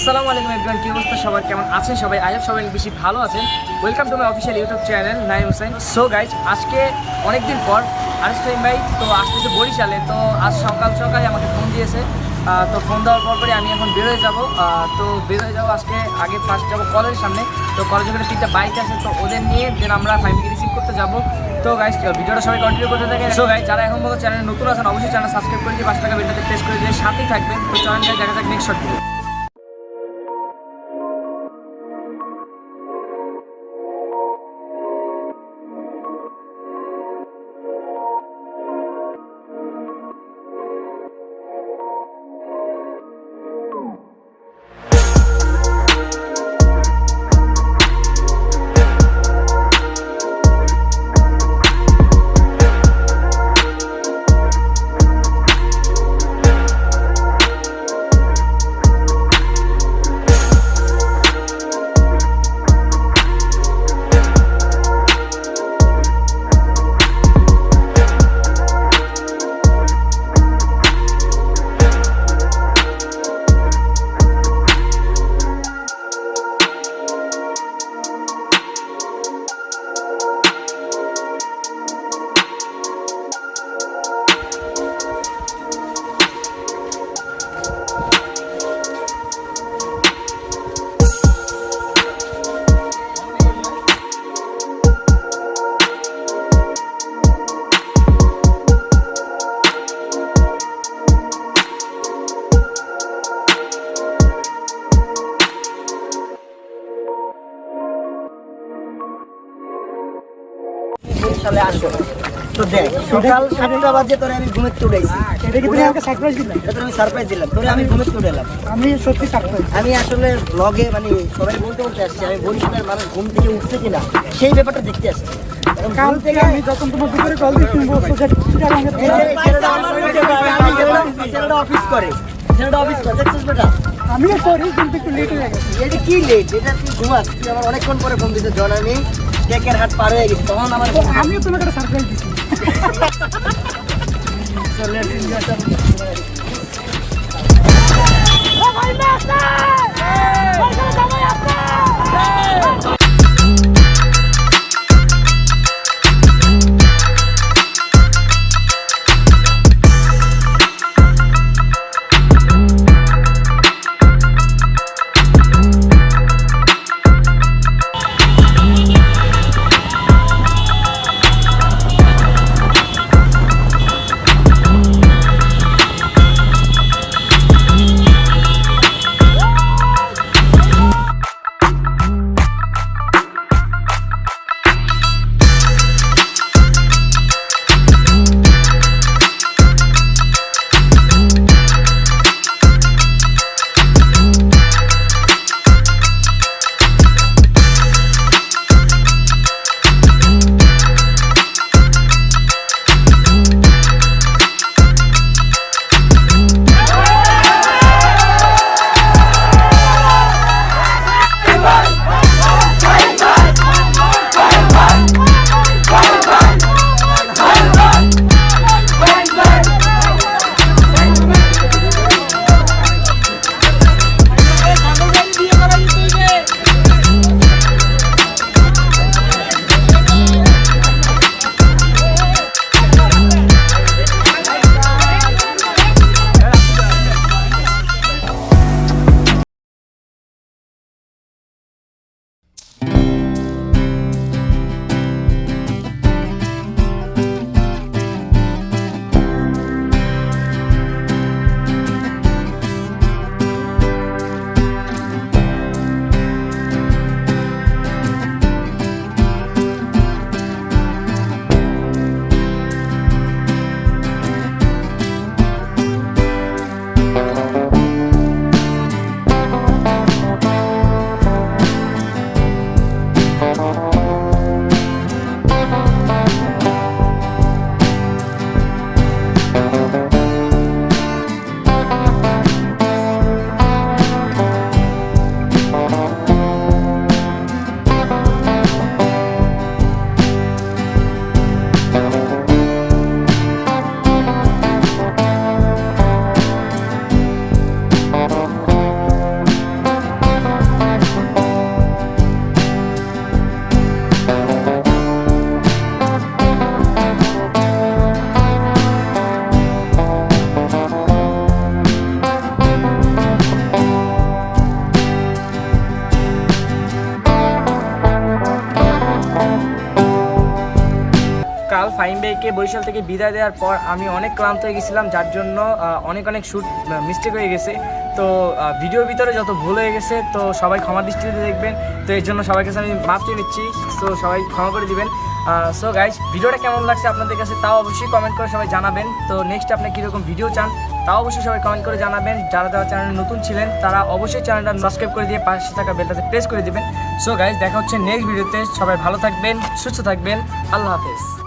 আসসালামু আলাইকুম এভরিওয়ান, কি অবস্থা সবার, কেমন আছেন সবাই? আই হোপ সবাই বেশি ভালো আছেন। Welcome to my official YouTube channel Naim Hossain. So guys, আজকে অনেকদিন পর আরিস ফাহিম ভাই তো আসতেছে বরিশালে। তো আজ সকাল সকালে আমাকে ফোন দিয়েছে। তো ফোন দেওয়ার পরে আমি এখন বেরোয় যাব। তো বেরোয় যাবো আজকে, আগে ফার্স্ট যাবো কলেজের সামনে। তো কলেজের ওখানে 3টা বাইক আছে, তো ওদের নিয়ে দেন আমরা ফাহিমকে রিসিভ করতে যাবো। তো গাইজ, ভিডিওটা সবাই কন্টিনিউ করতে থাকে। সো গাইজ, যারা এখন পর্যন্ত চ্যানেলে নতুন আছেন অবশ্যই চ্যানেল সাবস্ক্রাইব করে দিয়ে 5 টাকা বেলটাতে প্রেস করে দিয়ে সাথেই থাকবেন। তো চলেন গাইজ, দেখা যাক নেক্সট শর্ট ভিডিও। বরিশালে আসো তো দেখ, সকাল 7টা বাজে তোরে আমি ঘুমের থেকে উঠাইছি। এটা কি তুমি আমাকে সারপ্রাইজ দিলে? এটা তোরে আমি সারপ্রাইজ দিলাম, তোরে আমি ঘুমের থেকে উঠাইলাম। আমি সত্যি সারপ্রাইজ। আমি আসলে ব্লগে মানে সবাই বলতে বলতে আসছি আমি বরিশালের মানুষ ঘুম থেকে উঠছে কিনা সেই ব্যাপারটা দেখতে আসছি। কাল থেকে আমি যখন তোমার দুপুরে কল দিই তুমি বলছো যে ছেলেটা অফিস করে, ছেলেটা অফিস করে দেখছিস বেটা? আমিও করি, কিন্তু একটু লেট হয়ে গেছে। এটা কি লেট? এটা তুই ঘুমাস, তুই আমার অনেকক্ষণ পরে ফোন দিতে জন আমি কেকের হাট পার হয়ে গেছি, তখন আমার আমিও তোমাকে একটা সারপ্রাইজ দিচ্ছি। সবাইকে বরিশাল থেকে বিদায় দেওয়ার পর আমি অনেক ক্লান্ত হয়ে গেছিলাম, যার জন্য অনেক শ্যুট মিস্টেক হয়ে গেছে। তো ভিডিওর ভিতরে যত ভুল হয়ে গেছে তো সবাই ক্ষমা দৃষ্টিতে দেখবেন। তো এর জন্য সবার কাছে আমি মাফ চেয়ে নিচ্ছি, তো সবাই ক্ষমা করে দিবেন। সো গাইজ, ভিডিওটা কেমন লাগছে আপনাদের কাছে তাও অবশ্যই কমেন্ট করে সবাই জানাবেন। তো নেক্সট আপনি কীরকম ভিডিও চান তাও অবশ্যই সবাই কমেন্ট করে জানাবেন। যারা যারা চ্যানেলে নতুন ছিলেন তারা অবশ্যই চ্যানেলটা সাবস্ক্রাইব করে দিয়ে পাশে থাকা বেলটাতে প্রেস করে দিবেন। সো গাইজ, দেখা হচ্ছে নেক্সট ভিডিওতে। সবাই ভালো থাকবেন, সুস্থ থাকবেন, আল্লাহ হাফেজ।